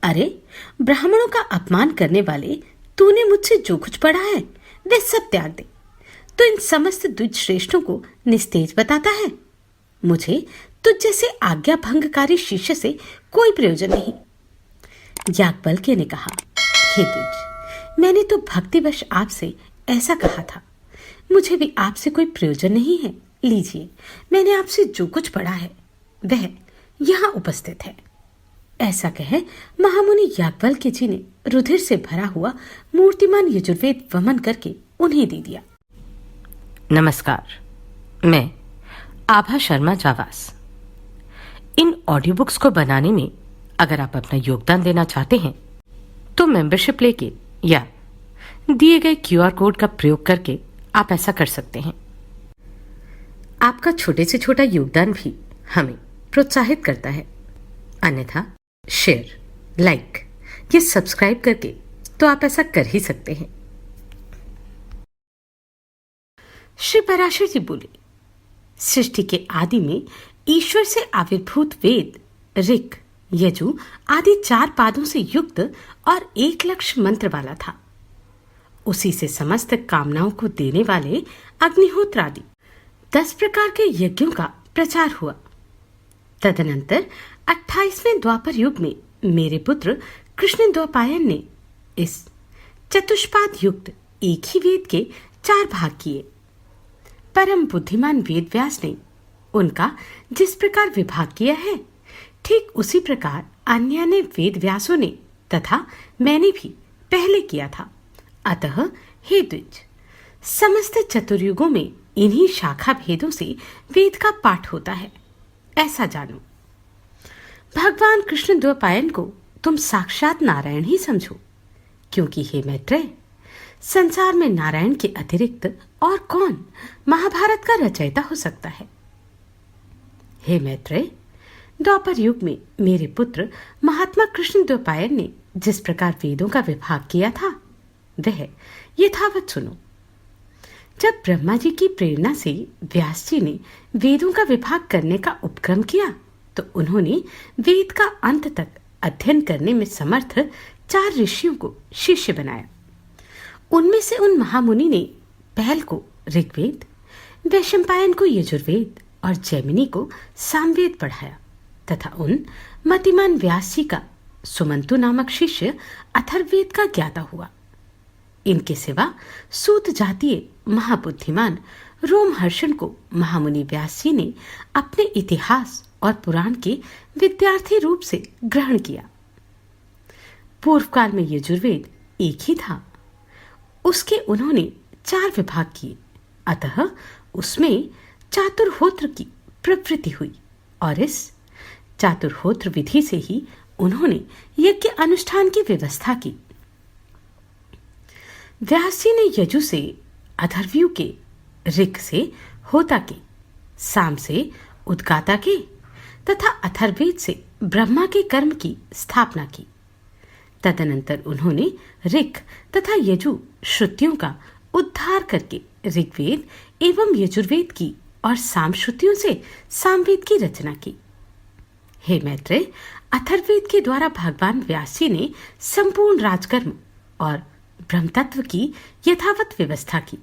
अरे, ब्राह्मणों का अपमान करने वाले, तूने मुझसे जो कुछ पढ़ा है वे सब त्याग दे। तो इन समस्त द्विज श्रेष्ठों को निस्तेज बताता है। मुझे तुझ जैसे आज्ञा भंगकारी शिष्य से कोई प्रयोजन नहीं। याज्ञवल्क्य ने कहा, हे द्विज, मैंने तो भक्तिवश आपसे ऐसा कहा था। मुझे भी आपसे कोई प्रयोजन नहीं है। लीजिए, मैंने आपसे जो कुछ पढ़ा है वह यहाँ उपस्थित है। ऐसा कह महामुनि याज्ञवल्क्य जी ने रुधिर से भरा हुआ मूर्तिमान यजुर्वेद वमन करके उन्हें दे दिया। नमस्कार, मैं आभा शर्मा जावास। इन ऑडियो बुक्स को बनाने में अगर आप अपना योगदान देना चाहते हैं तो मेंबरशिप लेके या दिए गए QR कोड का प्रयोग करके आप ऐसा कर सकते हैं। आपका छोटे से छोटा योगदान भी हमें प्रोत्साहित करता है। अन्यथा शेयर, लाइक या सब्सक्राइब करके तो आप ऐसा कर ही सकते हैं। श्री पराशर जी बोले, सृष्टि के आदि में ईश्वर से आविर्भूत वेद ऋक्, यजु आदि 4 पादों से युक्त और 1 लक्ष मंत्र वाला था। उसी से समस्त कामनाओं को देने वाले अग्निहोत्र आदि 10 प्रकार के यज्ञों का प्रचार हुआ। तदनंतर 28वें द्वापर युग में मेरे पुत्र कृष्ण द्वैपायन ने इस चतुष्पाद युक्त एक ही वेद के 4 भाग किए। परम बुद्धिमान वेद व्यास ने उनका जिस प्रकार विभाग किया है, ठीक उसी प्रकार अन्य ने वेद व्यासों ने तथा मैंने भी पहले किया था। अतः हे द्विज, समस्त चतुर्युगों में इन्हीं शाखा भेदों से वेद का पाठ होता है, ऐसा जानो। भगवान कृष्ण द्वैपायन को तुम साक्षात नारायण ही समझो, क्योंकि हे मैत्रेय, संसार में नारायण के अतिरिक्त और कौन महाभारत का रचयिता हो सकता है। हे मैत्रेय, द्वापर युग में मेरे पुत्र महात्मा कृष्ण द्वैपायन ने जिस प्रकार वेदों का विभाग किया था वह यथावत सुनो। जब ब्रह्मा जी की प्रेरणा से व्यास जी ने वेदों का विभाग करने का उपक्रम किया तो उन्होंने वेद का अंत तक अध्ययन करने में समर्थ 4 ऋषियों को शिष्य बनाया। उनमें से उन महामुनि ने पहल को ऋग्वेद, वैशंपायन को यजुर्वेद और जैमिनी को सामवेद पढ़ाया तथा उन मतिमान व्यास जी का सुमंतु नामक शिष्य अथर्ववेद का ज्ञाता हुआ। इनके सिवा सूत जातीय महाबुद्धिमान रोमहर्षण को महामुनि व्यास जी ने अपने इतिहास और पुराण के विद्यार्थी रूप से ग्रहण किया। पूर्व काल में यजुर्वेद एक ही था, उसके उन्होंने 4 विभाग किए। अतः उसमें चातुर्होत्र की प्रवृत्ति हुई और इस चातुर्होत्र विधि से ही उन्होंने यज्ञ अनुष्ठान की व्यवस्था की। व्यास जी ने यजु से अथर्वयु के, ऋक् से होता के, साम से उद्गाता के तथा अथर्ववेद से ब्रह्मा के कर्म की स्थापना की। तदनंतर उन्होंने ऋक् तथा यजु श्रुतियों का उद्धार करके ऋग्वेद एवं यजुर्वेद की और साम श्रुतियों से सामवेद की रचना की। हे मैत्रेय, अथर्ववेद के द्वारा भगवान व्यास जी ने संपूर्ण राजकर्म और ब्रह्म तत्व की यथावत व्यवस्था की।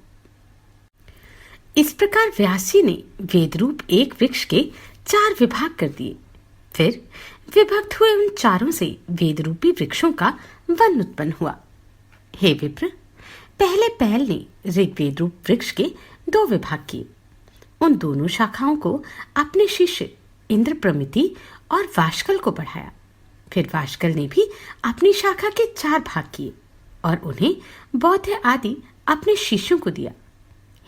इस प्रकार व्यास जी ने वेद रूप एक वृक्ष के 4 विभाग कर दिए। फिर विभक्त हुए उन चारों से वेद रूपी वृक्षों का वन उत्पन्न हुआ। हे विप्र, पहले पहल ने ऋग्वेद रूप वृक्ष के 2 विभाग किए। उन दोनों शाखाओं को अपने शिष्य इंद्रप्रमिति और वाष्कल को बढ़ाया। फिर वाष्कल ने भी अपनी शाखा के 4 भाग किए और उन्हें बौद्ध आदि अपने शिष्यों को दिया।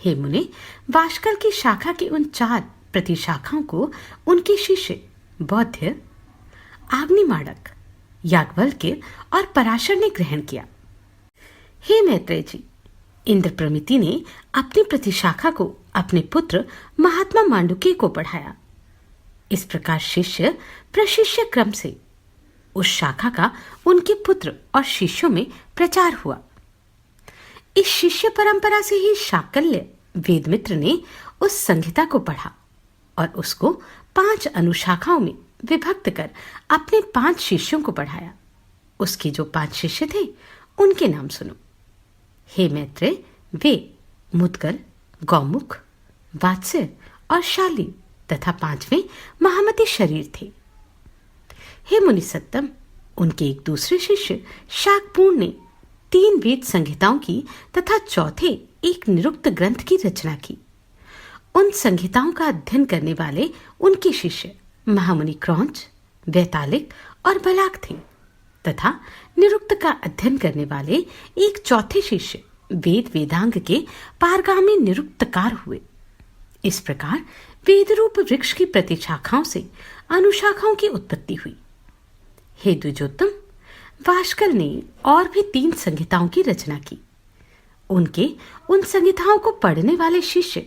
हे मुने, वाष्कल की शाखा की उन 4 प्रतिशाखाओं को उनके शिष्य बौद्ध, आग्निमाड़क, याज्ञवल्क्य और पराशर ने ग्रहण किया। हे मैत्रेय जी, इंद्रप्रमिति ने अपनी प्रतिशाखा को अपने पुत्र महात्मा मांडुक्य को पढ़ाया। इस प्रकार शिष्य प्रशिष्य क्रम से उस शाखा का उनके पुत्र और शिष्यों में प्रचार हुआ। इस शिष्य परंपरा से ही शाकल्य वेदमित्र ने उस संहिता को पढ़ा और उसको 5 अनुशाखाओं में विभक्त कर अपने 5 शिष्यों को पढ़ाया। उसके जो 5 शिष्य थे उनके नाम सुनो। हे मैत्रेय, वे मुद्गल, गौमुख, वात्स्य और शाली तथा 5वें महामती शरीर थे। हे मुनिसत्तम, उनके एक दूसरे शिष्य शाकपूर्ण ने 3 वेद संहिताओं की तथा चौथे एक निरुक्त ग्रंथ की रचना की। उन संहिताओं का अध्ययन करने वाले उनके शिष्य महामुनि क्रौंच, वैतालिक और बलाक थे तथा निरुक्त का अध्ययन करने वाले एक चौथे शिष्य वेद वेदांग के पारगामी निरुक्तकार हुए। इस प्रकार वेद रूप वृक्ष की प्रतिशाखाओं से अनुशाखाओं की उत्पत्ति हुई। हे द्विजोत्तम, वाशकल ने और भी 3 संहिताओं की रचना की। उनके उन संहिताओं को पढ़ने वाले शिष्य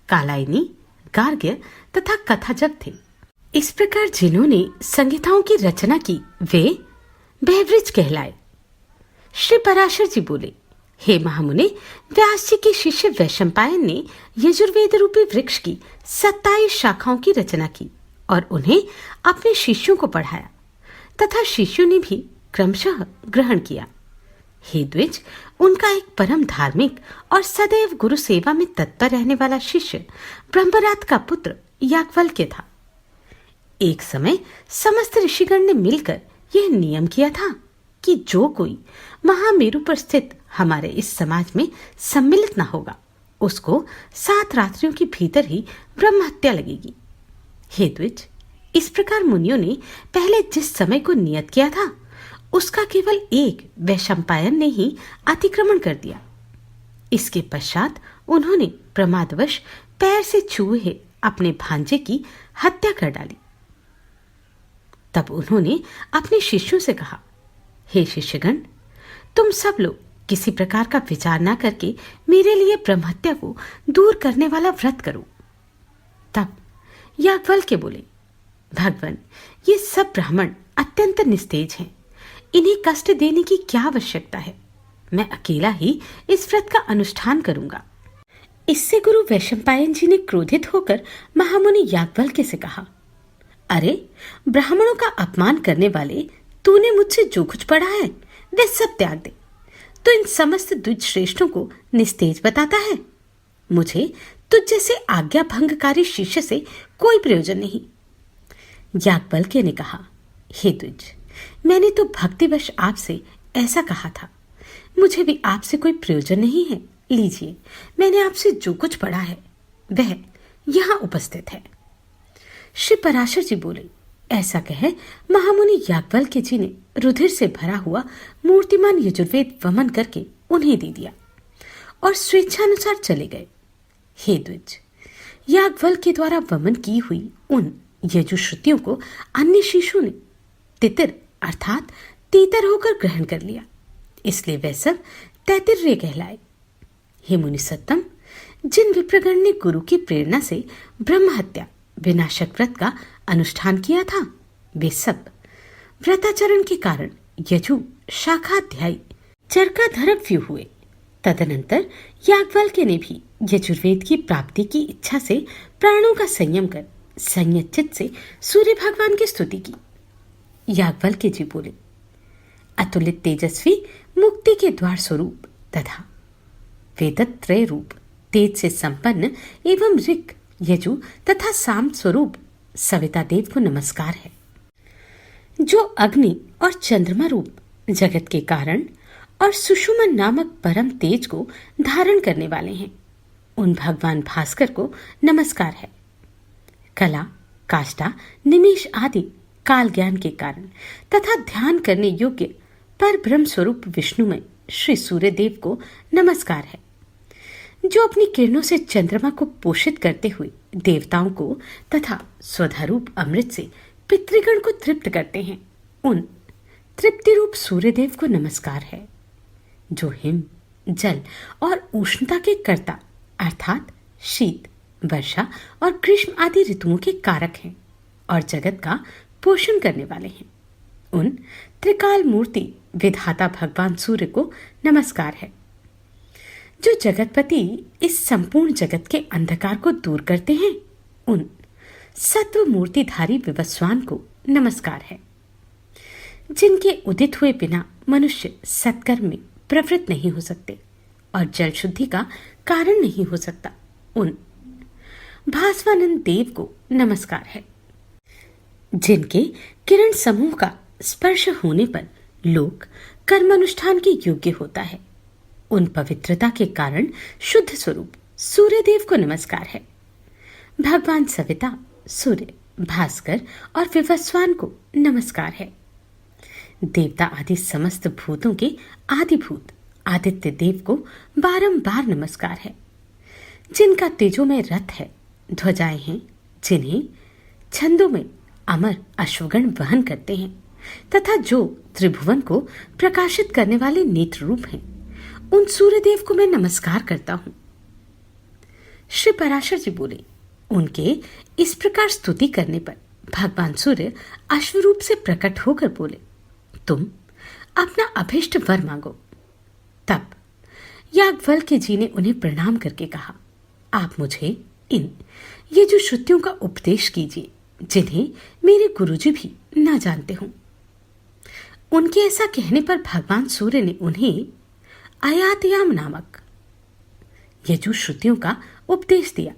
कालायनी, गार्ग्य तथा कथाजग थे। इस प्रकार जिन्होंने संहिताओं की रचना की वे बहवृज कहलाए। श्री पराशर जी बोले, हे महामुने, व्यास जी के शिष्य वैशंपायन ने यजुर्वेद रूपी वृक्ष की 27 शाखाओं की रचना की और उन्हें अपने शिष्यों को पढ़ाया तथा शिष्यों ने भी क्रमशः ग्रहण किया। हे द्विज, उनका एक परम धार्मिक और सदैव गुरु सेवा में तत्पर रहने वाला शिष्य ब्रह्मरात का पुत्र याज्ञवल्क्य था। एक समय समस्त ऋषिगण ने मिलकर यह नियम किया था कि जो कोई महामेरु पर स्थित हमारे इस समाज में सम्मिलित न होगा उसको 7 रात्रियों के भीतर ही ब्रह्म हत्या लगेगी। हे द्विज, इस प्रकार मुनियों ने पहले जिस समय को नियत किया था उसका केवल एक वैशंपायन ने ही अतिक्रमण कर दिया। इसके पश्चात उन्होंने प्रमादवश पैर से छुए अपने भांजे की हत्या कर डाली। तब उन्होंने अपने शिष्यों से कहा, हे शिष्यगण, तुम सब लोग किसी प्रकार का विचार न करके मेरे लिए ब्रह्महत्या को दूर करने वाला व्रत करो। तब याज्ञवल्क्य बोले, भगवान, ये सब ब्राह्मण अत्यंत निस्तेज हैं, इन्हें कष्ट देने की क्या आवश्यकता है। मैं अकेला ही इस व्रत का अनुष्ठान करूंगा। इससे गुरु वैशंपायन जी ने क्रोधित होकर महामुनि याज्ञवल्क्य से कहा, अरे ब्राह्मणों का अपमान करने वाले, तूने मुझसे जो कुछ पढ़ा है वह सब त्याग दे। तो इन समस्त द्विज श्रेष्ठों को निस्तेज बताता है। मुझे तुझ जैसे आज्ञा भंगकारी शिष्य से कोई प्रयोजन नहीं। याज्ञवल्क्य ने कहा, हे द्विज, मैंने तो भक्तिवश आपसे ऐसा कहा था। मुझे भी आपसे कोई प्रयोजन नहीं है। लीजिए, मैंने आपसे जो कुछ पढ़ा है वह यहाँ उपस्थित है। श्री पराशर जी बोले, ऐसा कह महामुनि याज्ञवल्क्य जी ने रुधिर से भरा हुआ मूर्तिमान यजुर्वेद वमन करके उन्हें दे दिया और स्वेच्छानुसार चले गए। हे द्विज, याज्ञवल्क्य द्वारा वमन की हुई उन यजुश्रुतियों को अन्य शिष्यों ने तितिर अर्थात तीतर होकर ग्रहण कर लिया, इसलिए वे सब तैतिर्य कहलाए। हे मुनिसत्तम, जिन विप्रगण ने गुरु की प्रेरणा से ब्रह्म हत्या विनाशक व्रत का अनुष्ठान किया था वे सब व्रताचरण के कारण यजु शाखाध्यायी चरकाधरव्यु हुए। तदनंतर याज्ञवल्क्य ने भी यजुर्वेद की प्राप्ति की इच्छा से प्राणों का संयम कर संयत से सूर्य भगवान की स्तुति की। याज्ञवल्क्य जी बोले, अतुलित तेजस्वी मुक्ति के द्वार स्वरूप तथा वेदत्रय रूप तेज से संपन्न एवं ऋग, यजु तथा साम स्वरूप सविता देव को नमस्कार है, जो अग्नि और चंद्रमा रूप जगत के कारण और सुषुमन नामक परम तेज को धारण करने वाले हैं। उन भगवान भास्कर को नमस्कार है। कला, काष्ठा, निमेष आदि काल ज्ञान के कारण तथा ध्यान करने योग्य पर ब्रह्म स्वरूप विष्णुमय श्री सूर्यदेव को नमस्कार है, जो अपनी किरणों से चंद्रमा को पोषित करते हुए देवताओं को तथा स्वधारूप अमृत से पितृगण को तृप्त करते हैं। उन तृप्ति रूप सूर्यदेव को नमस्कार है, जो हिम, जल और उष्णता के कर्ता अर्थात शीत, वर्षा और ग्रीष्म आदि ऋतुओं के कारक हैं और जगत का पोषण करने वाले हैं। उन त्रिकाल मूर्ति विधाता भगवान सूर्य को नमस्कार है, जो जगतपति इस संपूर्ण जगत के अंधकार को दूर करते हैं। उन सत्व मूर्तिधारी विवस्वान को नमस्कार है। जिनके उदित हुए बिना मनुष्य सत्कर्म में प्रवृत्त नहीं हो सकते और जल शुद्धि का कारण नहीं हो सकता, उन भास्वानंद देव को नमस्कार है, जिनके किरण समूह का स्पर्श होने पर लोक कर्मानुष्ठान के योग्य होता है, उन पवित्रता के कारण शुद्ध स्वरूप सूर्य देव को नमस्कार है। भगवान सविता, सूर्य, भास्कर और विवस्वान को नमस्कार है। देवता आदि समस्त भूतों के आदिभूत आदित्य देव को बारंबार नमस्कार है, जिनका तेजोमय रथ है, ध्वजाएं हैं, जिन्हें छंदों में अमर अश्वगण वहन करते हैं तथा जो त्रिभुवन को प्रकाशित करने वाले नेत्र रूप हैं, उन सूर्यदेव को मैं नमस्कार करता हूं। श्री पराशर जी बोले, उनके इस प्रकार स्तुति करने पर भगवान सूर्य अश्वरूप से प्रकट होकर बोले, तुम अपना अभिष्ट वर मांगो। तब याज्ञवल्क्य जी ने उन्हें प्रणाम करके कहा, आप मुझे इन यजुश्रुतियों का उपदेश कीजिए, जिन्हें मेरे गुरुजी भी न जानते हों। उनके ऐसा कहने पर भगवान सूर्य ने उन्हें आयातयाम नामक यजुश्रुतियों का उपदेश दिया,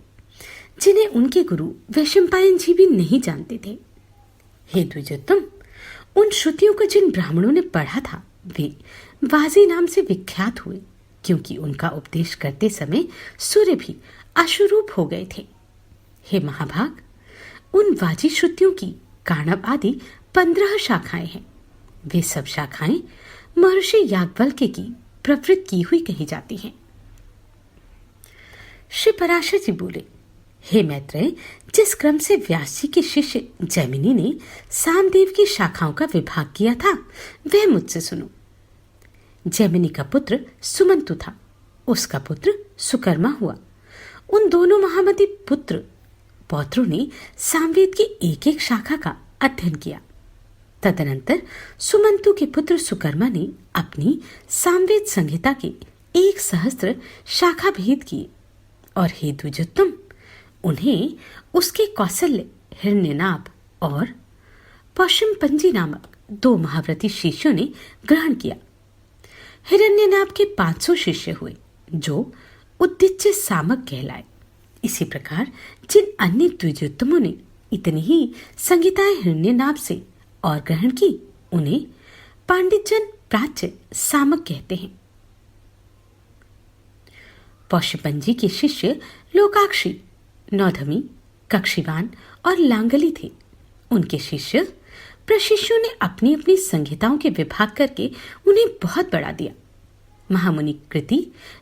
जिन्हें उनके गुरु वैशंपायन जी भी नहीं जानते थे। हे द्विजोत्तम, उन श्रुतियों को जिन ब्राह्मणों ने पढ़ा था वे वाजी नाम से विख्यात हुए, क्योंकि उनका उपदेश करते समय सूर्य भी अश्वरूप हो गए थे। हे महाभाग, उन वाजी श्रुतियों की काणव आदि 15 शाखाएं हैं। वे सब शाखाएं महर्षि याज्ञवल्क्य की प्रवृत्त की हुई कही जाती हैं। श्री पराशर जी बोले, हे मैत्रेय, जिस क्रम से व्यास जी के शिष्य जैमिनी ने सामदेव की शाखाओं का विभाग किया था, वह मुझसे सुनो। जैमिनी का पुत्र सुमंतु था, उसका पुत्र सुकर्मा हुआ। उन दोनों महामती पौत्रों ने सामवेद की एक एक शाखा का अध्ययन किया। तदनंतर सुमंतु के पुत्र सुकर्मा ने अपनी सामवेद संहिता के 1,000 शाखा भेद किए, और हे द्विजोत्तम, उन्हें उसके कौशल्य, हिरण्यनाभ और पश्चिमपंजी नामक 2 महाव्रती शिष्यों ने ग्रहण किया। हिरण्यनाभ के 500 शिष्य हुए, जो उद्दिच्य सामक कहलाए। इसी प्रकार जिन अन्य द्विजोत्तमों ने इतनी ही संहिताएं हिरण्यनाभ से और ग्रहण की, उन्हें पांडितजन प्राच्य सामक कहते हैं। पौष्यपंजी के शिष्य लोकाक्षी, नौधमी, कक्षीवान और लांगली थे। उनके शिष्य प्रशिष्यों ने अपनी अपनी संहिताओं के विभाग करके उन्हें बहुत बढ़ा दिया। महामुनि कृति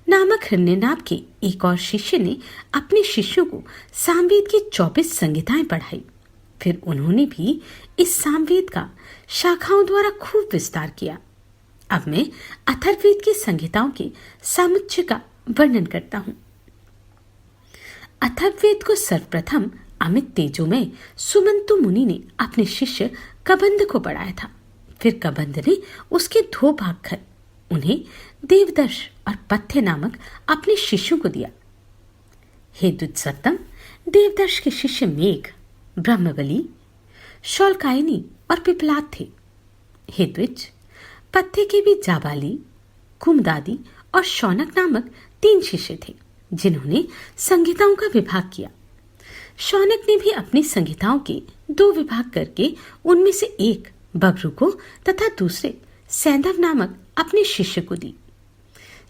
नामक हिरण्यनाभ के एक और शिष्य ने अपने शिष्यों को सामवेद की 24 संहिताएं पढ़ाई। फिर उन्होंने भी इस सामवेद का शाखाओं द्वारा खूब विस्तार किया। अब मैं अथर्ववेद की संहिताओं के सामुच्चय का वर्णन करता हूं। अथर्ववेद को सर्वप्रथम अमित तेजोमय सुमंतु मुनि ने अपने शिष्य कबंध को पढ़ाया था। फिर कबंध ने उसके 2 भाग कर उन्हें देवदर्श और पथ्य नामक अपने शिष्यों को दिया। हे द्विजसत्तम, देवदर्श के शिष्य मेघ, ब्रह्मबली, शौलकायनी और पिपलाद थे। हे द्विज, पथ्य के भी जाबाली, कुमदादी और शौनक नामक 3 शिष्य थे, जिन्होंने संहिताओं का विभाग किया। शौनक ने भी अपनी संहिताओं के 2 विभाग करके उनमें से एक बब्रू को तथा दूसरे सैंधव नामक अपने शिष्य को दी।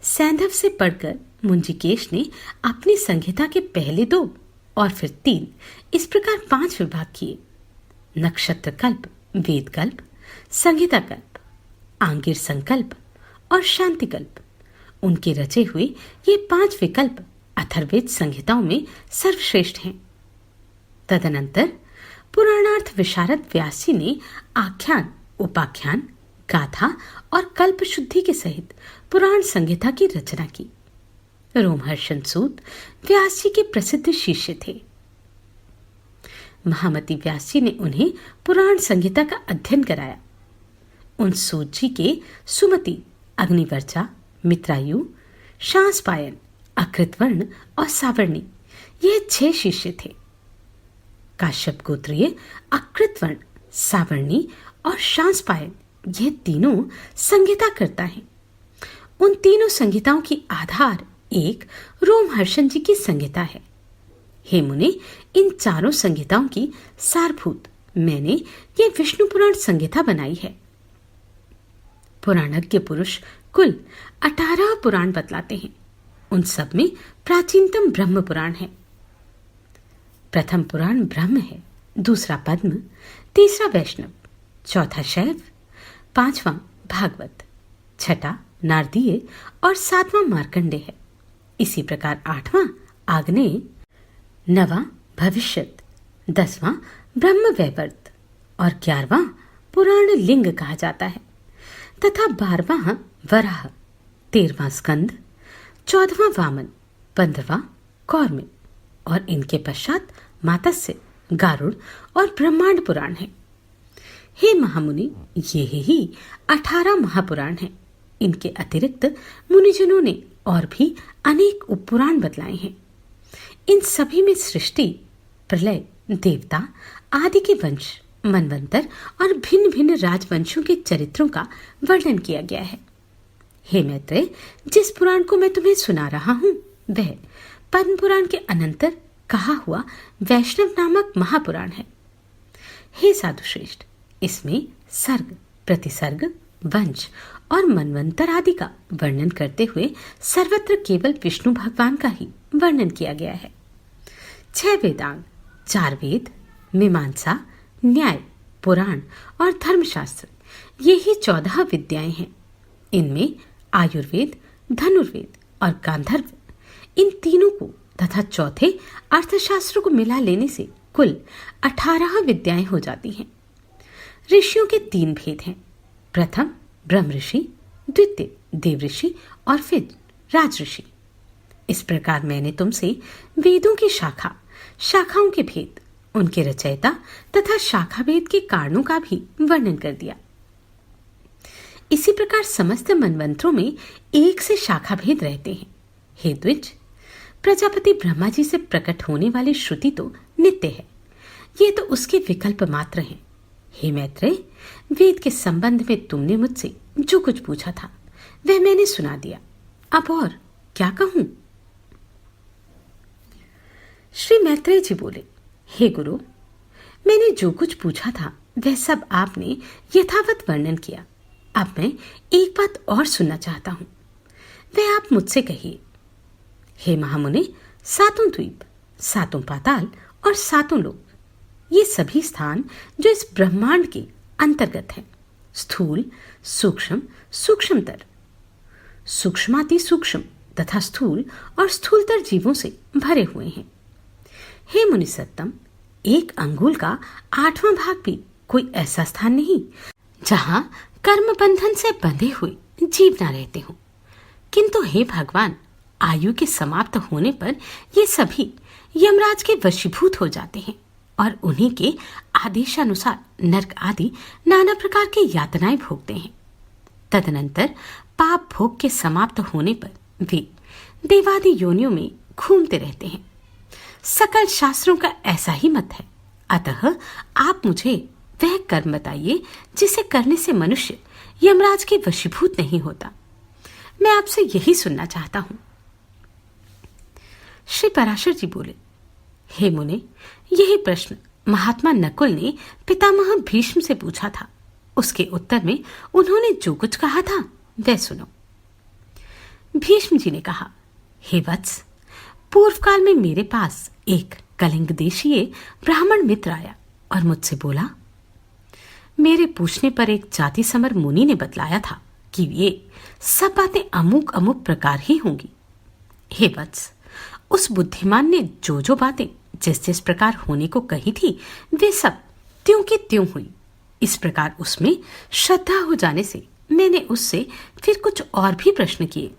सैंधव से पढ़कर मुंजिकेश ने अपनी संहिता के पहले 2 और फिर 3 इस प्रकार 5 विभाग किए। नक्षत्र कल्प, वेद कल्प, संहिता कल्प, आंगिर संकल्प और शांति कल्प, उनके रचे हुए ये 5 विकल्प अथर्ववेद संहिताओं में सर्वश्रेष्ठ हैं। तदनंतर पुराणार्थ विशारद व्यास जी ने आख्यान, उपाख्यान, गाथा और कल्प शुद्धि के सहित पुराण संहिता की रचना की। रोमहर्षण सूत व्यास जी के प्रसिद्ध शिष्य थे। महामती व्यास जी ने उन्हें पुराण संहिता का अध्ययन कराया। उन सूत जी के सुमति, अग्निवर्चा, मित्रायु, शांसपायन, अकृतवर्ण और सावर्णी ये 6 शिष्य थे। काश्यप गोत्रीय अकृतवर्ण, सावर्णी और शांसपायन यह तीनों संहिता करता है। उन तीनों संहिताओं की आधार एक रोमहर्षण जी की संहिता है। हे मुने, इन चारों संहिताओं की सारभूत मैंने ये विष्णु पुराण संहिता बनाई है। पुराणज्ञ पुरुष कुल 18 पुराण बतलाते हैं। उन सब में प्राचीनतम ब्रह्म पुराण है। प्रथम पुराण ब्रह्म है, दूसरा पद्म, तीसरा वैष्णव, चौथा शैव, पांचवां भागवत, छठा नारदीय और सातवां मार्कंडेय है। इसी प्रकार आठवां आग्नेय, नवां भविष्यत, 10वां ब्रह्म वैवर्त और 11वां पुराण लिंग कहा जाता है तथा 12वां वराह, 13वां स्कंद, 14वां वामन, 15वां कौर्मे और इनके पश्चात मातस्य, गारुड़ और ब्रह्मांड पुराण है। हे महामुनि, ये ही 18 महापुराण हैं। इनके अतिरिक्त मुनिजनों ने और भी अनेक उपपुराण बतलाए हैं। इन सभी में सृष्टि, प्रलय, देवता आदि के वंश, मनवंतर और भिन्न भिन्न राजवंशों के चरित्रों का वर्णन किया गया है। हे मैत्रेय, जिस पुराण को मैं तुम्हें सुना रहा हूं वह पद्म पुराण के अनंतर कहा हुआ वैष्णव नामक महापुराण है। हे साधु श्रेष्ठ, इसमें सर्ग, प्रतिसर्ग, वंश और मनवंतर आदि का वर्णन करते हुए सर्वत्र केवल विष्णु भगवान का ही वर्णन किया गया है। 6 वेदांग, 4 वेद, मीमांसा, न्याय, पुराण और धर्मशास्त्र, ये ही 14 विद्याएं हैं। इनमें आयुर्वेद, धनुर्वेद और गांधर्व, इन तीनों को तथा चौथे अर्थशास्त्र को मिला लेने से कुल 18 विद्याएं हो जाती हैं। ऋषियों के 3 भेद हैं। प्रथम ब्रह्म ऋषि, द्वितीय देव ऋषि और फिर राज ऋषि। इस प्रकार मैंने तुमसे वेदों की शाखाओं के भेद, उनके रचयिता तथा शाखा भेद के कारणों का भी वर्णन कर दिया। इसी प्रकार समस्त मनवंतरों में एक से शाखा भेद रहते हैं। हे द्विज, प्रजापति ब्रह्मा जी से प्रकट होने वाली श्रुति तो नित्य है, ये तो उसके विकल्प मात्र हैं। हे मैत्रेय, वेद के संबंध में तुमने मुझसे जो कुछ पूछा था वह मैंने सुना दिया। अब और क्या कहूं? श्री मैत्रेय जी बोले, हे गुरु, मैंने जो कुछ पूछा था वह सब आपने यथावत वर्णन किया। अब मैं एक बात और सुनना चाहता हूं, वह आप मुझसे कहिए। हे महामुने, 7 द्वीप, 7 पाताल और 7 लोक, ये सभी स्थान जो इस ब्रह्मांड के अंतर्गत हैं, स्थूल, सूक्ष्म, सूक्ष्मतर, सूक्ष्माति सूक्ष्म तथा स्थूल और स्थूलतर जीवों से भरे हुए हैं। हे मुनि सत्तम, 1 अंगुल का 8वां भाग भी कोई ऐसा स्थान नहीं जहां कर्म बंधन से बंधे हुए जीव न रहते हो। किंतु हे भगवान, आयु के समाप्त होने पर ये सभी यमराज के वशीभूत हो जाते हैं और उन्हीं के आदेशानुसार नरक आदि नाना प्रकार की यातनाएं भोगते हैं। तदनंतर पाप भोग के समाप्त होने पर वे देवादि योनियों में घूमते रहते हैं। सकल शास्त्रों का ऐसा ही मत है। अतः आप मुझे वह कर्म बताइए जिसे करने से मनुष्य यमराज के वशीभूत नहीं होता। मैं आपसे यही सुनना चाहता हूं। श्री पराशर जी बोले, हे मुने, यही प्रश्न महात्मा नकुल ने पितामह भीष्म से पूछा था। उसके उत्तर में उन्होंने जो कुछ कहा था वह सुनो। भीष्म जी ने कहा, हे वत्स, पूर्व काल में मेरे पास एक कलिंग देशीय ब्राह्मण मित्र आया और मुझसे बोला। मेरे पूछने पर एक जाति समर मुनि ने बतलाया था कि ये सब बातें अमुक अमुक प्रकार ही होंगी। हे वत्स, उस बुद्धिमान ने जो जो बातें जिस जिस प्रकार होने को कही थी वे सब त्यों की त्यों हुई। इस प्रकार उसमें श्रद्धा हो जाने से मैंने उससे फिर कुछ और भी प्रश्न किए।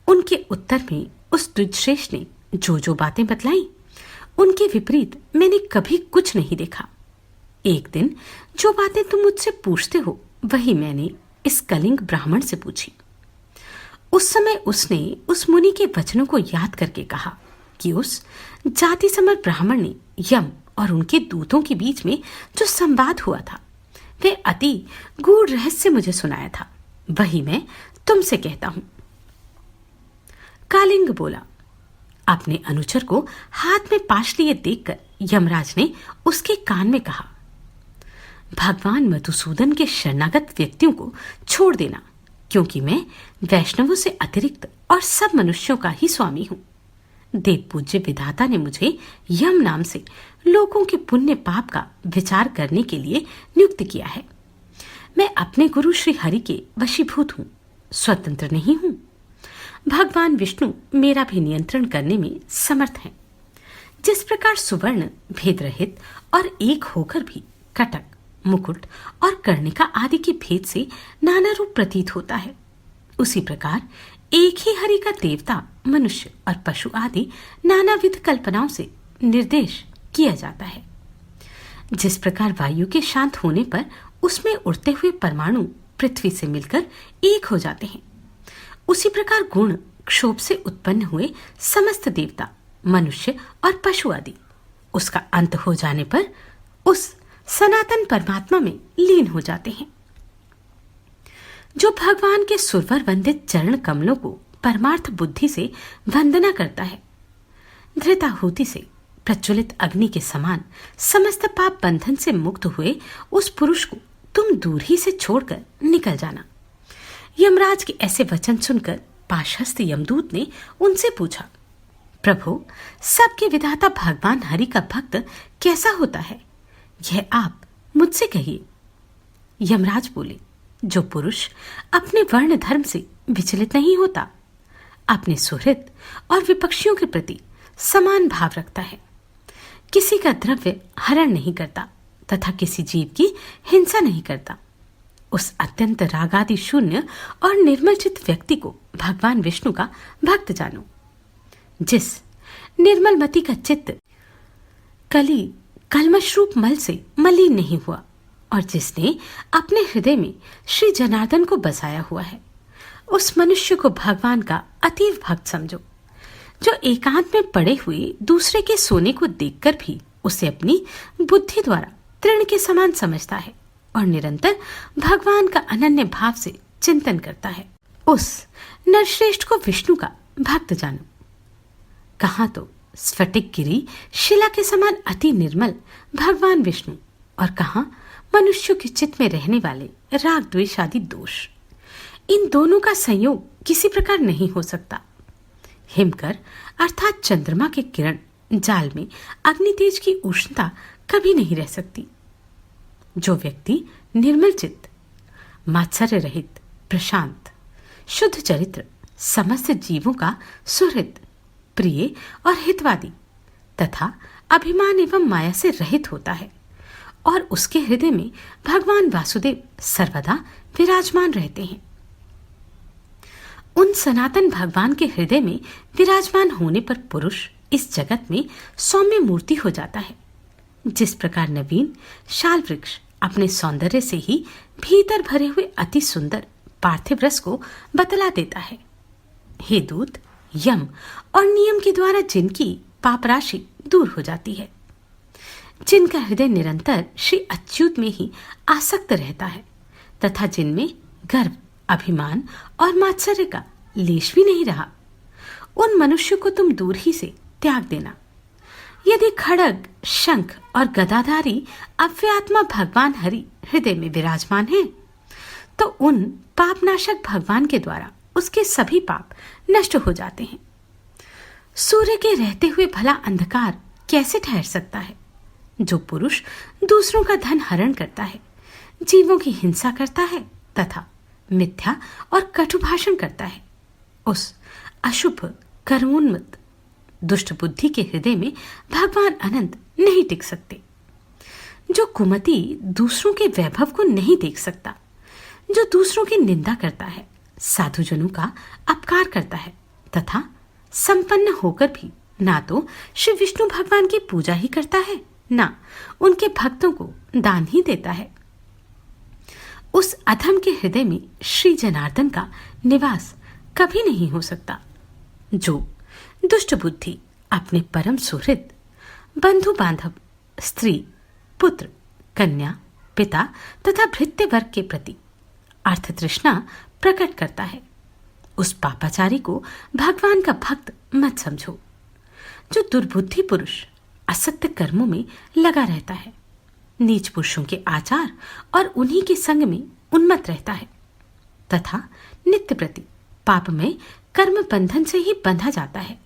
उनके उत्तर में उस द्विजश्रेष्ठ ने जो जो बातें बतलाई उनके विपरीत मैंने कभी कुछ नहीं देखा। एक दिन जो बातें तुम मुझसे पूछते हो वही मैंने इस कलिंग ब्राह्मण से पूछी। उस समय उसने उस मुनि के वचनों को याद करके कहा कि उस जाति समर ब्राह्मण ने यम और उनके दूतों के बीच में जो संवाद हुआ था वे अति गूढ़ रहस्य मुझे सुनाया था, वही मैं तुमसे कहता हूं। कालिंग बोला। अपने अनुचर को हाथ में पाश लिए देखकर यमराज ने उसके कान में कहा, भगवान मधुसूदन के शरणागत व्यक्तियों को छोड़ देना, क्योंकि मैं वैष्णवों से अतिरिक्त और सब मनुष्यों का ही स्वामी हूं। देव पूज्य विधाता ने मुझे यम नाम से लोगों के पुण्य पाप का विचार करने के लिए नियुक्त किया है। मैं अपने गुरु श्री हरि के वशीभूत हूं, स्वतंत्र नहीं हूं। भगवान विष्णु मेरा भी नियंत्रण करने में समर्थ हैं। जिस प्रकार सुवर्ण भेद रहित और एक होकर भी कटक, मुकुट और कर्णिका आदि के भेद से नाना रूप प्रतीत होता है, उसी प्रकार एक ही हरि का देवता, मनुष्य और पशु आदि नानाविध कल्पनाओं से निर्देश किया जाता है। जिस प्रकार वायु के शांत होने पर उसमें उड़ते हुए परमाणु पृथ्वी से मिलकर एक हो जाते हैं, उसी प्रकार गुण क्षोभ से उत्पन्न हुए समस्त देवता, मनुष्य और पशु आदि उसका अंत हो जाने पर उस सनातन परमात्मा में लीन हो जाते हैं। जो भगवान के सुरवर वंदित चरण कमलों को परमार्थ बुद्धि से वंदना करता है, धृताहुति से प्रज्वलित अग्नि के समान समस्त पाप बंधन से मुक्त हुए उस पुरुष को तुम दूर ही से छोड़कर निकल जाना। यमराज के ऐसे वचन सुनकर पाशहस्त यमदूत ने उनसे पूछा, प्रभु, सबके विधाता भगवान हरि का भक्त कैसा होता है, यह आप मुझसे कहिए। यमराज बोले, जो पुरुष अपने वर्ण धर्म से विचलित नहीं होता, अपने सुहृद और विपक्षियों के प्रति समान भाव रखता है, किसी का द्रव्य हरण नहीं करता तथा किसी जीव की हिंसा नहीं करता, उस अत्यंत रागादि शून्य और निर्मल चित्त व्यक्ति को भगवान विष्णु का भक्त जानो। जिस निर्मल मति का चित्त कलमश रूप मल से मलिन नहीं हुआ और जिसने अपने हृदय में श्री जनार्दन को बसाया हुआ है, उस मनुष्य को भगवान का अतीव भक्त समझो। जो एकांत में पड़े हुए दूसरे के सोने को देखकर भी उसे अपनी बुद्धि द्वारा तृण के समान समझता है और निरंतर भगवान का अनन्य भाव से चिंतन करता है, उस नरश्रेष्ठ को विष्णु का भक्त जानो। कहाँ तो स्फटिक गिरी शिला के समान अति निर्मल भगवान विष्णु और कहाँ मनुष्यों के चित्त में रहने वाले राग द्वेष आदि दोष। इन दोनों का संयोग किसी प्रकार नहीं हो सकता। हिमकर अर्थात चंद्रमा के किरण जाल में अग्नि तेज की उष्णता कभी नहीं रह सकती। जो व्यक्ति निर्मल चित्त, मात्सर्य रहित, प्रशांत, शुद्ध चरित्र, समस्त जीवों का सुहृद, प्रिय और हितवादी तथा अभिमान एवं माया से रहित होता है और उसके हृदय में भगवान वासुदेव सर्वदा विराजमान रहते हैं, उन सनातन भगवान के हृदय में विराजमान होने पर पुरुष इस जगत में सौम्य मूर्ति हो जाता है। जिस प्रकार नवीन शाल वृक्ष अपने सौंदर्य से ही भीतर भरे हुए अति सुंदर पार्थिव रस को बतला देता है। हे दूत, यम और नियम के द्वारा जिनकी पाप राशि दूर हो जाती है, जिनका हृदय निरंतर श्री अच्युत में ही आसक्त रहता है तथा जिनमें गर्व, अभिमान और मात्सर्य का लेश भी नहीं रहा, उन मनुष्यों को तुम दूर ही से त्याग देना। यदि खड़ग, शंख और गदाधारी अव्यात्मा भगवान हरि हृदय में विराजमान हैं, तो उन पापनाशक भगवान के द्वारा उसके सभी पाप नष्ट हो जाते हैं। सूर्य के रहते हुए भला अंधकार कैसे ठहर सकता है? जो पुरुष दूसरों का धन हरण करता है, जीवों की हिंसा करता है तथा मिथ्या और कटु भाषण करता है, उस अशुभ कर्मोन्मत्त दुष्ट बुद्धि के हृदय में भगवान अनंत नहीं टिक सकते। जो कुमति दूसरों के वैभव को नहीं देख सकता, जो दूसरों की निंदा करता है, साधुजनों का अपकार करता है तथा संपन्न होकर भी ना तो श्री विष्णु भगवान की पूजा ही करता है, ना उनके भक्तों को दान ही देता है, उस अधम के हृदय में श्री जनार्दन का निवास कभी नहीं हो सकता। जो दुष्ट बुद्धि अपने परम सुहृद, बंधु बांधव, स्त्री, पुत्र, कन्या, पिता तथा भृत्य वर्ग के प्रति अर्थ तृष्णा प्रकट करता है। उस पापाचारी को भगवान का भक्त मत समझो, जो दुर्बुद्धि पुरुष असत्य कर्मों में लगा रहता है, नीच पुरुषों के आचार और उन्हीं के संग में उन्मत्त रहता है तथा नित्य प्रति पाप में कर्म बंधन से ही बंधा जाता है।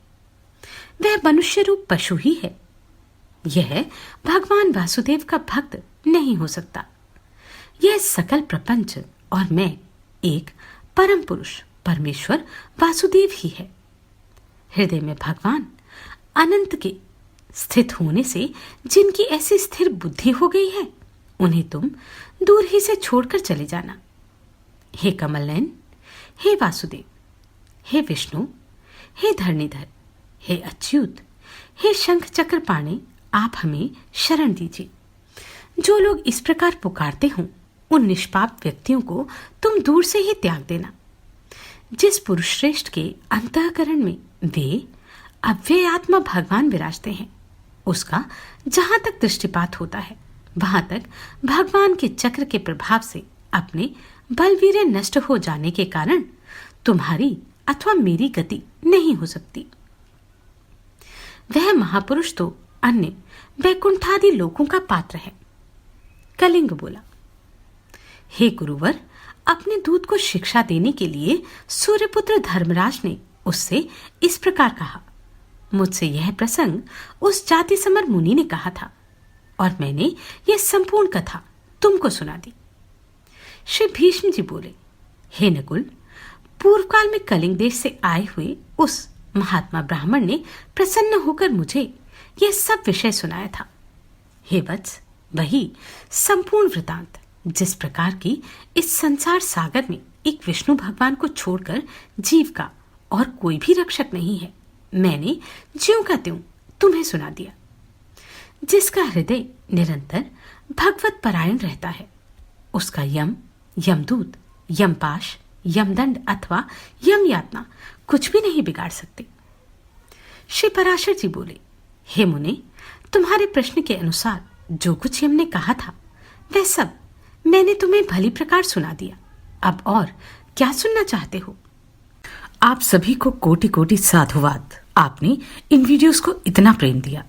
वह मनुष्य रूप पशु ही है। यह भगवान वासुदेव का भक्त नहीं हो सकता। यह सकल प्रपंच और मैं एक परम पुरुष परमेश्वर वासुदेव ही है। हृदय में भगवान अनंत के स्थित होने से जिनकी ऐसी स्थिर बुद्धि हो गई है, उन्हें तुम दूर ही से छोड़कर चले जाना। हे कमल नयन, हे वासुदेव, हे विष्णु, हे धरणीधर, हे अच्युत, हे शंख चक्र पाणे, आप हमें शरण दीजिए। जो लोग इस प्रकार पुकारते हों, उन निष्पाप व्यक्तियों को तुम दूर से ही त्याग देना। जिस पुरुष श्रेष्ठ के अंतःकरण में वे अव्यय आत्मा भगवान विराजते हैं, उसका जहां तक दृष्टिपात होता है, वहां तक भगवान के चक्र के प्रभाव से अपने बलवीर्य नष्ट हो जाने के कारण तुम्हारी अथवा मेरी गति नहीं हो सकती। वह महापुरुष तो अन्य वैकुंठादि लोकों का पात्र है। कलिंग बोला, हे गुरुवर, अपने दूत को शिक्षा देने के लिए सूर्यपुत्र धर्मराज ने उससे इस प्रकार कहा। मुझसे यह प्रसंग उस जाति समर मुनि ने कहा था और मैंने यह संपूर्ण कथा तुमको सुना दी। श्री भीष्म जी बोले, हे नकुल, पूर्व काल में कलिंग देश से आए हुए उस महात्मा ब्राह्मण ने प्रसन्न होकर मुझे यह सब विषय सुनाया था। हे वत्स, वही संपूर्ण वृतांत जिस प्रकार की इस संसार सागर में एक विष्णु भगवान को छोड़कर जीव का और कोई भी रक्षक नहीं है, मैंने ज्यों का त्यों तुम्हें सुना दिया। जिसका हृदय निरंतर भगवत परायण रहता है, उसका यम, यमदूत, यमपाश, यमदंड अथवा यम यातना कुछ भी नहीं बिगाड़ सकते। श्री पराशर जी बोले, हे मुने, तुम्हारे प्रश्न के अनुसार जो कुछ यम ने कहा था वह सब मैंने तुम्हें भली प्रकार सुना दिया। अब और क्या सुनना चाहते हो? आप सभी को कोटि कोटि साधुवाद। आपने इन वीडियोस को इतना प्रेम दिया।